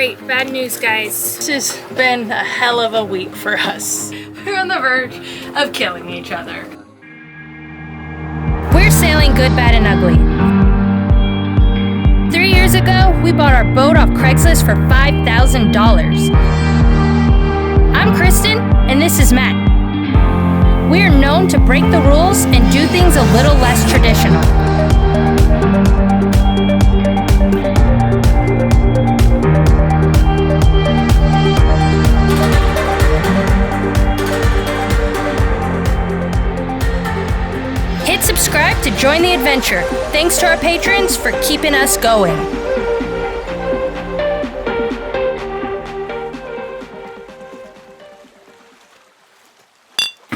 Alright, bad news guys. This has been a hell of a week for us. We're on the verge of killing each other. We're sailing good, bad, and ugly. 3 years ago, we bought our boat off Craigslist for $5,000. I'm Kristen, and this is Matt. We are known to break the rules and do things a little less traditional. Hit subscribe to join the adventure. Thanks to our patrons for keeping us going.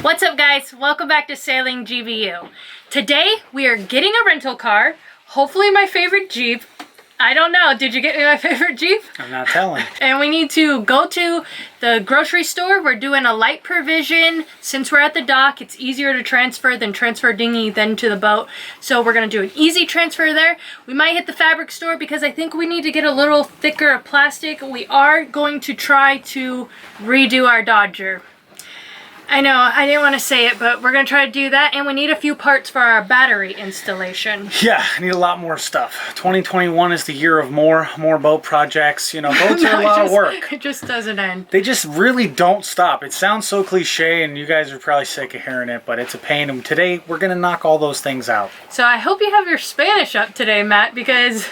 What's up guys? Welcome back to Sailing GBU. Today we are getting a rental car, hopefully my favorite Jeep. I don't know, did you get me my favorite Jeep? I'm not telling. And we need to go to the grocery store. We're doing a light provision. Since we're at the dock, it's easier to transfer than transfer dinghy then to the boat. So we're gonna do an easy transfer there. We might hit the fabric store because I think we need to get a little thicker of plastic. We are going to try to redo our Dodger. I know, I didn't want to say it, but we're going to try to do that, and we need a few parts for our battery installation. Yeah, I need a lot more stuff. 2021 is the year of more boat projects. You know, boats are a lot of work. It just doesn't end. They just really don't stop. It sounds so cliche, and you guys are probably sick of hearing it, but it's a pain. And today, we're going to knock all those things out. So I hope you have your Spanish up today, Matt, because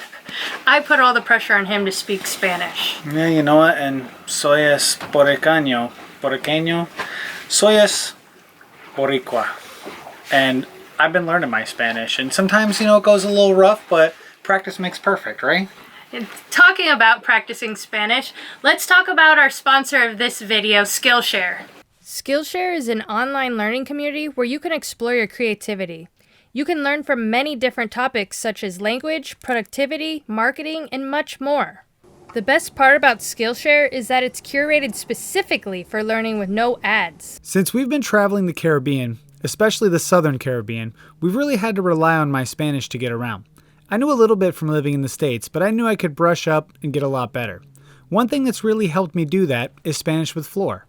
I put all the pressure on him to speak Spanish. Yeah, you know what? And soy es puertorriqueño. Soy es boricua. And I've been learning my Spanish, and sometimes, you know, it goes a little rough, but practice makes perfect, right? And talking about practicing Spanish, let's talk about our sponsor of this video, Skillshare. Skillshare is an online learning community where you can explore your creativity. You can learn from many different topics such as language, productivity, marketing, and much more. The best part about Skillshare is that it's curated specifically for learning with no ads. Since we've been traveling the Caribbean, especially the Southern Caribbean, we've really had to rely on my Spanish to get around. I knew a little bit from living in the States, but I knew I could brush up and get a lot better. One thing that's really helped me do that is Spanish with Flor.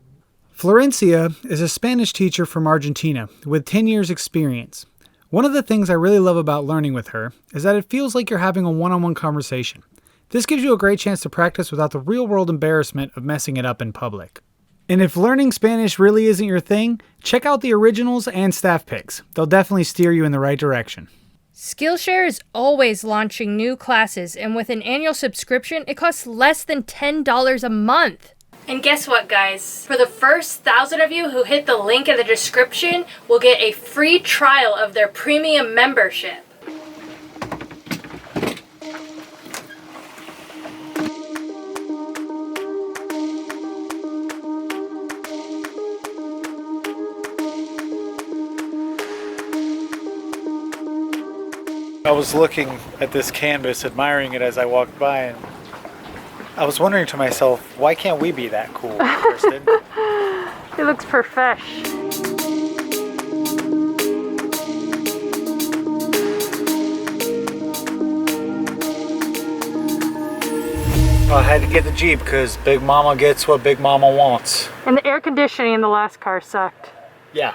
Florencia is a Spanish teacher from Argentina with 10 years experience. One of the things I really love about learning with her is that it feels like you're having a one-on-one conversation. This gives you a great chance to practice without the real-world embarrassment of messing it up in public. And if learning Spanish really isn't your thing, check out the originals and staff picks. They'll definitely steer you in the right direction. Skillshare is always launching new classes, and with an annual subscription, it costs less than $10 a month. And guess what, guys? For the first 1,000 of you who hit the link in the description, will get a free trial of their premium membership. I was looking at this canvas, admiring it as I walked by, and I was wondering to myself, why can't we be that cool, Kristen? It looks perfect. I had to get the Jeep because Big Mama gets what Big Mama wants. And the air conditioning in the last car sucked. Yeah,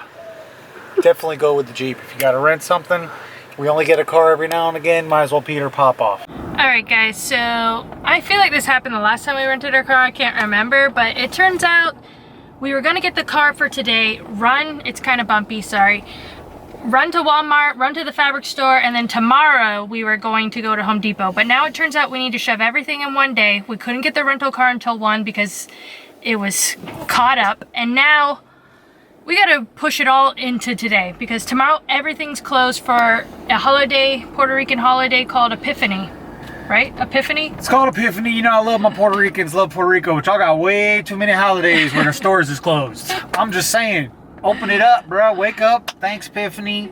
definitely go with the Jeep. If you got to rent something, we only get a car every now and again, might as well Peter pop off. Alright guys, so I feel like this happened the last time we rented our car, I can't remember, but it turns out we were going to get the car for today, it's kind of bumpy, sorry, run to Walmart, run to the fabric store, and then tomorrow we were going to go to Home Depot. But now it turns out we need to shove everything in one day. We couldn't get the rental car until 1 because it was caught up, and now we gotta push it all into today because tomorrow everything's closed for a holiday, Puerto Rican holiday called Epiphany, right? Epiphany? It's called Epiphany. You know, I love my Puerto Ricans, love Puerto Rico, but y'all got way too many holidays where the stores is closed. I'm just saying, open it up, bro. Wake up. Thanks, Epiphany.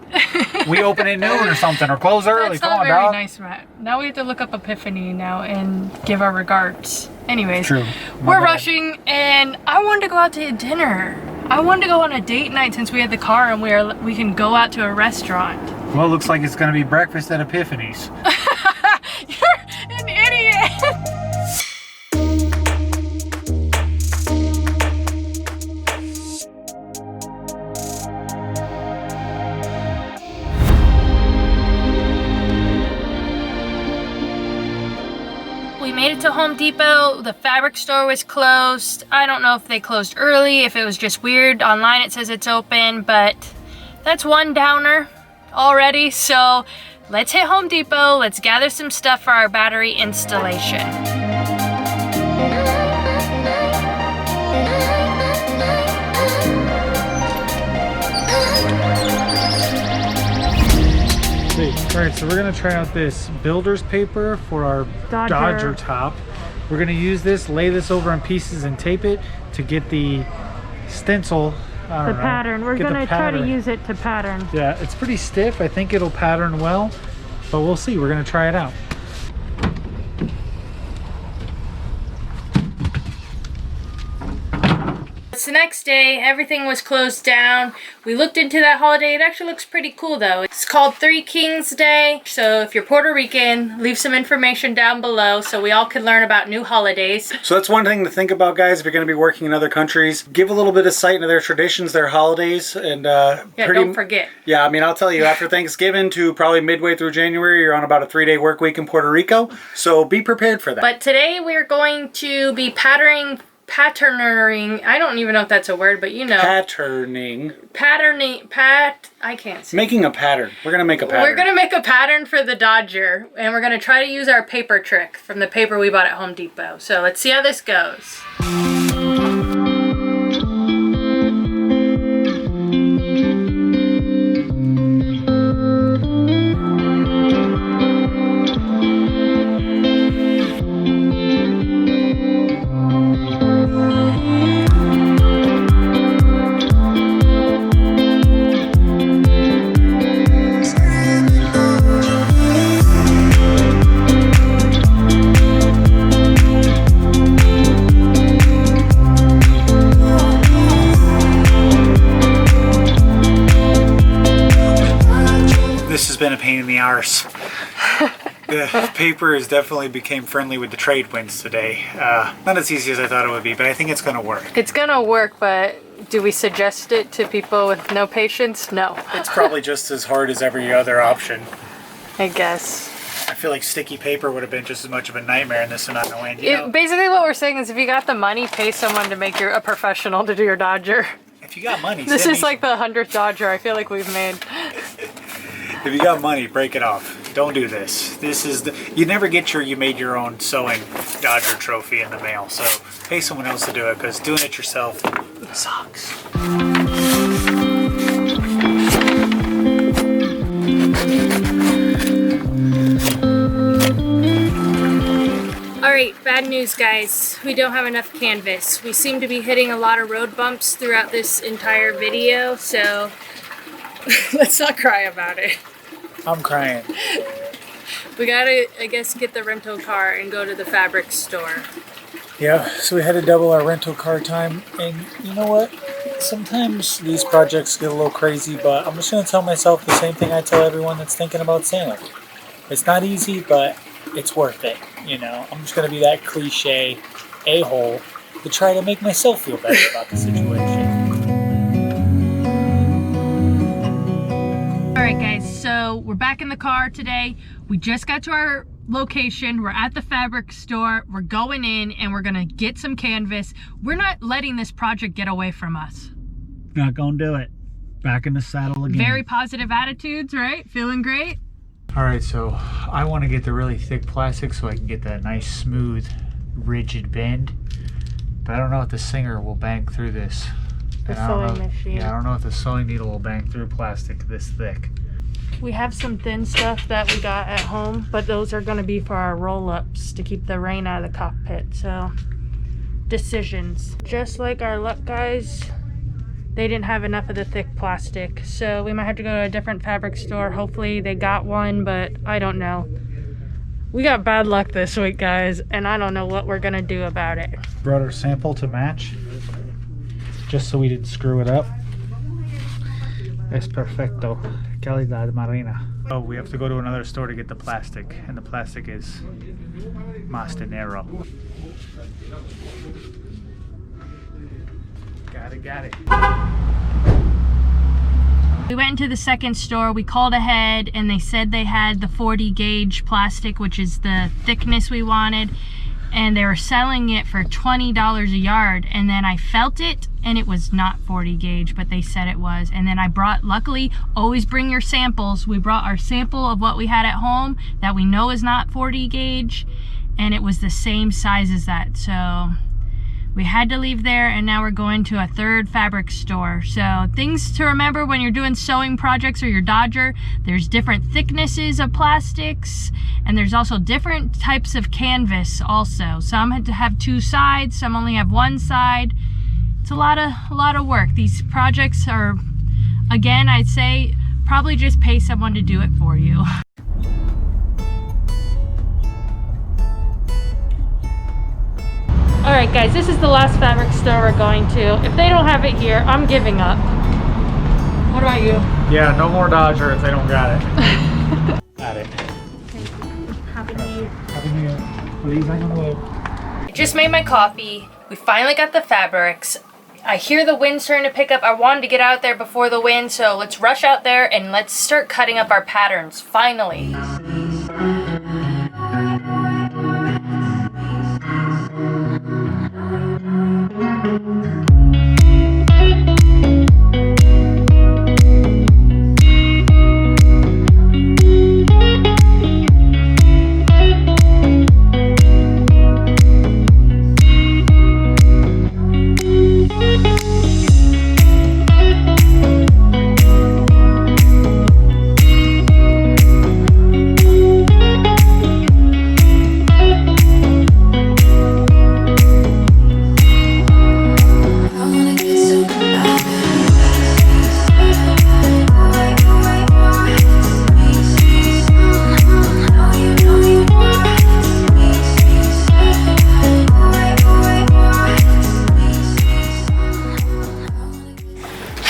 We open at noon or something, or close early. That's Come not on, very dog. nice, Matt. Now we have to look up Epiphany now and give our regards. Anyways, True. We're rushing, and I wanted to go out to dinner. I wanted to go on a date night since we had the car and we can go out to a restaurant. Well, it looks like it's going to be breakfast at Epiphany's. You're an idiot. we made it to Home Depot. The fabric store was closed. I don't know if they closed early, if it was just weird. Online it says it's open, but that's one downer already. So let's hit Home Depot. Let's gather some stuff for our battery installation. Alright, so we're going to try out this builder's paper for our Dodger top. We're going to use this, lay this over in pieces and tape it to get the stencil. The pattern. We're going to try to use it to pattern. Yeah, it's pretty stiff. I think it'll pattern well, but we'll see. We're going to try it out. It's the next day, everything was closed down. We looked into that holiday. It actually looks pretty cool though. It's called Three Kings Day. So if you're Puerto Rican, leave some information down below so we all can learn about new holidays. So that's one thing to think about, guys, if you're going to be working in other countries. Give a little bit of sight into their traditions, their holidays, and don't forget. Yeah, I mean, I'll tell you, after Thanksgiving to probably midway through January, you're on about a 3-day work week in Puerto Rico. So be prepared for that. But today we're going to be patternering, I don't even know if that's a word, but you know. I can't say. Making a pattern. We're going to make a pattern. We're going to make a pattern for the Dodger, and we're going to try to use our paper trick from the paper we bought at Home Depot. So let's see how this goes. Been a pain in the arse. The paper has definitely became friendly with the trade winds today. Not as easy as I thought it would be, but I think it's going to work. It's going to work, but do we suggest it to people with no patience? No. It's probably just as hard as every other option. I guess. I feel like sticky paper would have been just as much of a nightmare in this amount of wind. Basically what we're saying is if you got the money, pay someone to make a professional to do your Dodger. If you got money, this is like the 100th Dodger I feel like we've made. If you got money, break it off. Don't do this. This is you never get you made your own sewing Dodger trophy in the mail. So pay someone else to do it because doing it yourself sucks. Alright, bad news guys. We don't have enough canvas. We seem to be hitting a lot of road bumps throughout this entire video, so let's not cry about it. I'm crying. We gotta, I guess, get the rental car and go to the fabric store. Yeah, so we had to double our rental car time, and you know what? Sometimes these projects get a little crazy, but I'm just going to tell myself the same thing I tell everyone that's thinking about sailing. It's not easy, but it's worth it, you know? I'm just going to be that cliche a-hole to try to make myself feel better about the situation. Alright guys, so we're back in the car today. We just got to our location. We're at the fabric store. We're going in and we're gonna get some canvas. We're not letting this project get away from us. Not gonna do it. Back in the saddle again. Very positive attitudes, right? Feeling great? Alright, so I want to get the really thick plastic so I can get that nice smooth rigid bend, but I don't know if the Singer will bang through this. The sewing machine. Yeah, I don't know if the sewing needle will bang through plastic this thick. We have some thin stuff that we got at home, but those are going to be for our roll-ups to keep the rain out of the cockpit. So, decisions. Just like our luck guys, they didn't have enough of the thick plastic. So we might have to go to a different fabric store. Hopefully they got one, but I don't know. We got bad luck this week, guys, and I don't know what we're going to do about it. Brought our sample to match, just so we didn't screw it up. Es perfecto. Calidad marina. Oh, we have to go to another store to get the plastic, and the plastic is más dinero. Got it. We went into the second store, we called ahead, and they said they had the 40 gauge plastic, which is the thickness we wanted. and they were selling it for $20 a yard, and then I felt it and it was not 40 gauge, but they said it was. And then I brought, luckily, always bring your samples. We brought our sample of what we had at home that we know is not 40 gauge, and it was the same size as that. So we had to leave there, and now we're going to a third fabric store. So things to remember when you're doing sewing projects or your Dodger, there's different thicknesses of plastics, and there's also different types of canvas also. Some had to have 2 sides, some only have 1 side. It's a lot of work. These projects are, again, I'd say probably just pay someone to do it for you. All right, guys, this is the last fabric store we're going to. If they don't have it here, I'm giving up. What about you? Yeah, no more Dodger if they don't got it. Got it. Happy New Year. Happy New Year. Please, I don't know. I just made my coffee. We finally got the fabrics. I hear the wind starting to pick up. I wanted to get out there before the wind, so let's rush out there and let's start cutting up our patterns, finally.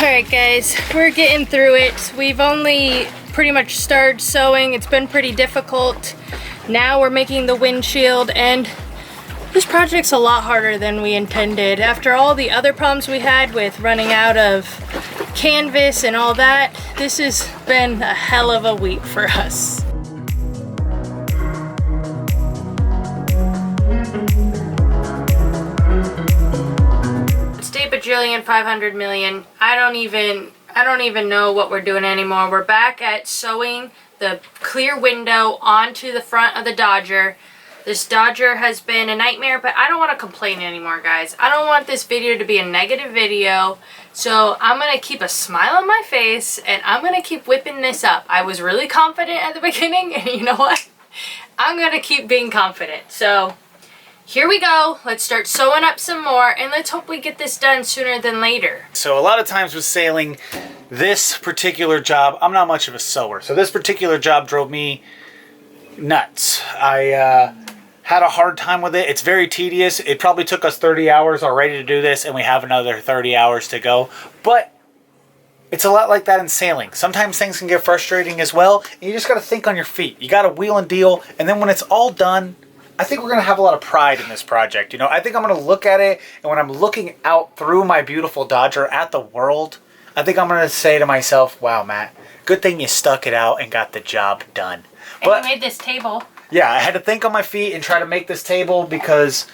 Alright guys, we're getting through it. We've only pretty much started sewing. It's been pretty difficult. Now we're making the windshield, and this project's a lot harder than we intended. After all the other problems we had with running out of canvas and all that, this has been a hell of a week for us. Bajillion, 500 million. I don't even know what we're doing anymore. We're back at sewing the clear window onto the front of the Dodger. This Dodger has been a nightmare, but I don't want to complain anymore, guys. I don't want this video to be a negative video, so I'm gonna keep a smile on my face and I'm gonna keep whipping this up. I was really confident at the beginning, and you know what? I'm gonna keep being confident. So here we go. Let's start sewing up some more, and let's hope we get this done sooner than later. So a lot of times with sailing, this particular job, I'm not much of a sewer. So this particular job drove me nuts. I had a hard time with it. It's very tedious. It probably took us 30 hours already to do this, and we have another 30 hours to go. But it's a lot like that in sailing. Sometimes things can get frustrating as well, and you just got to think on your feet. You got to wheel and deal, and then when it's all done, I think we're going to have a lot of pride in this project. You know, I think I'm going to look at it, and when I'm looking out through my beautiful Dodger at the world, I think I'm going to say to myself, wow, Matt, good thing you stuck it out and got the job done. And you made this table. Yeah, I had to think on my feet and try to make this table because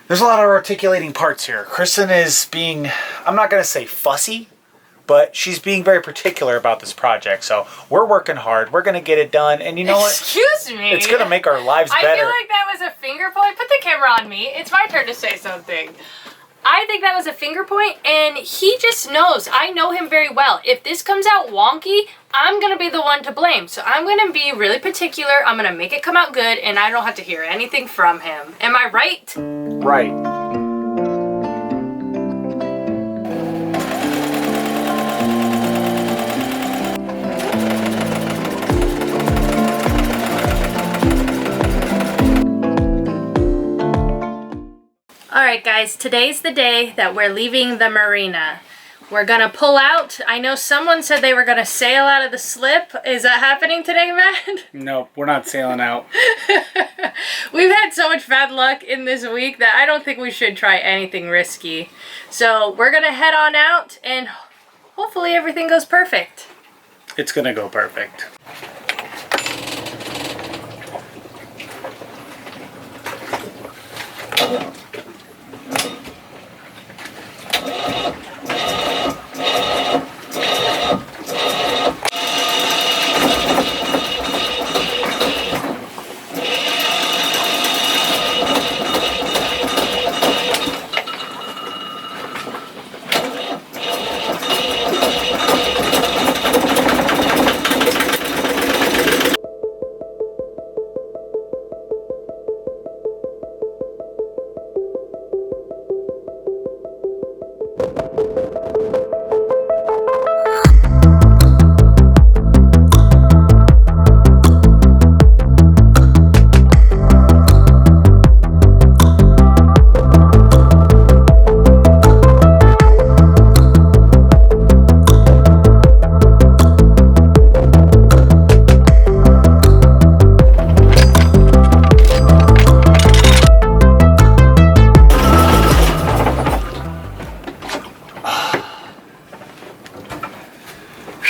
there's a lot of articulating parts here. Kristen is being, I'm not going to say fussy, but she's being very particular about this project. So we're working hard. We're going to get it done. And you know what? Excuse me. It's going to make our lives better. I feel like that was a finger point. Put the camera on me. It's my turn to say something. I think that was a finger point, and he just knows. I know him very well. If this comes out wonky, I'm going to be the one to blame. So I'm going to be really particular. I'm going to make it come out good, and I don't have to hear anything from him. Am I right? Right. Alright guys, today's the day that we're leaving the marina. We're gonna pull out. I know someone said they were gonna sail out of the slip. Is that happening today, Matt? Nope, we're not sailing out. We've had so much bad luck in this week that I don't think we should try anything risky. So we're gonna head on out, and hopefully everything goes perfect. It's gonna go perfect.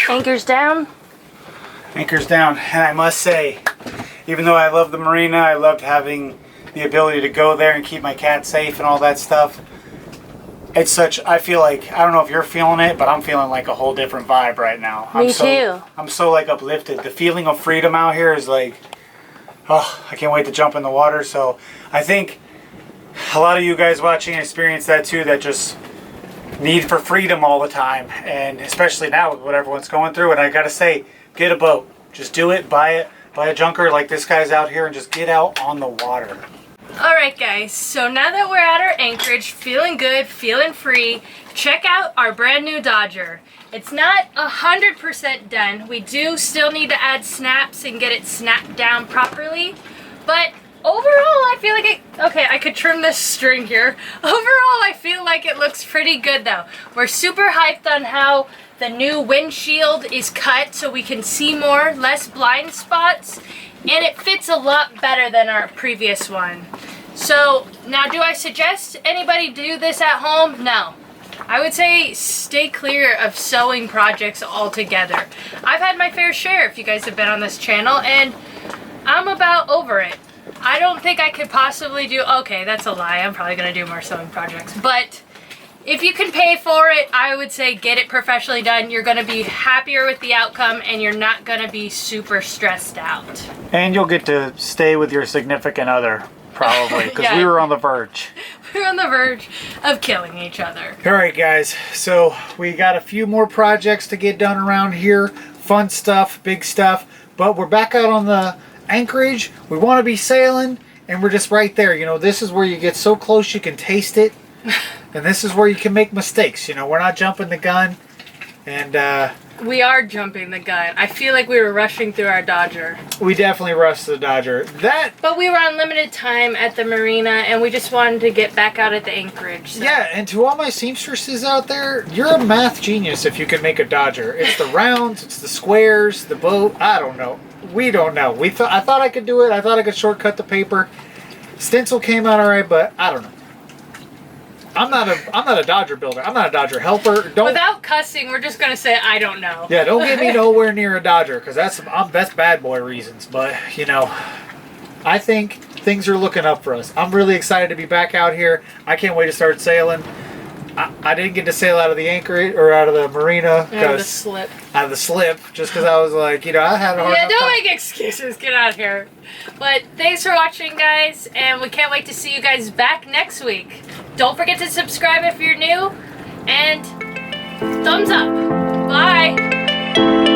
Anchor's down. Anchor's down, and I must say, even though I love the marina, I loved having the ability to go there and keep my cat safe and all that stuff. It's such, I feel like, I don't know if you're feeling it, but I'm feeling like a whole different vibe right now. Me too. I'm so like uplifted. The feeling of freedom out here is like, oh, I can't wait to jump in the water. So I think a lot of you guys watching experience that too, that just need for freedom all the time, and especially now with what everyone's going through. And I gotta say, get a boat. Just do it, buy a junker like this guy's out here, and just get out on the water. Alright guys, so now that we're at our anchorage, feeling good, feeling free, check out our brand new Dodger. It's not 100% done. We do still need to add snaps and get it snapped down properly, but overall I feel like it, okay, I could trim this string here. Overall I feel like it looks pretty good though. We're super hyped on how the new windshield is cut so we can see more, less blind spots, and it fits a lot better than our previous one. So now, do I suggest anybody do this at home? No. I would say stay clear of sewing projects altogether. I've had my fair share if you guys have been on this channel, and I'm about over it. I don't think I could possibly do, okay, that's a lie. I'm probably going to do more sewing projects. But if you can pay for it, I would say get it professionally done. You're going to be happier with the outcome, and you're not going to be super stressed out. And you'll get to stay with your significant other, probably, because Yeah. we were on the verge. We're on the verge of killing each other. All right, guys, so we got a few more projects to get done around here. Fun stuff, big stuff, but we're back out on the anchorage. We want to be sailing, and we're just right there. You know, this is where you get so close you can taste it, and this is where you can make mistakes. You know, we're not jumping the gun, and We are jumping the gun. I feel like we were rushing through our Dodger. we definitely rushed the Dodger. But we were on limited time at the marina, and we just wanted to get back out at the anchorage. So. Yeah, and to all my seamstresses out there, you're a math genius if you can make a Dodger. It's the rounds, it's the squares, the boat. I don't know. We don't know. I thought I could do it. I thought I could shortcut the paper. Stencil came out all right, but I don't know. I'm not a Dodger builder. I'm not a Dodger helper. Without cussing, we're just gonna say I don't know. Yeah, don't get me nowhere near a Dodger, because that's bad boy reasons. But you know, I think things are looking up for us. I'm really excited to be back out here. I can't wait to start sailing. I didn't get to sail out of the anchorage or out of the marina Out of the slip. Just because I was like, you know, I had a hard Yeah, enough don't time. make excuses. Get out of here. But thanks for watching, guys, and we can't wait to see you guys back next week. Don't forget to subscribe if you're new, and thumbs up. Bye.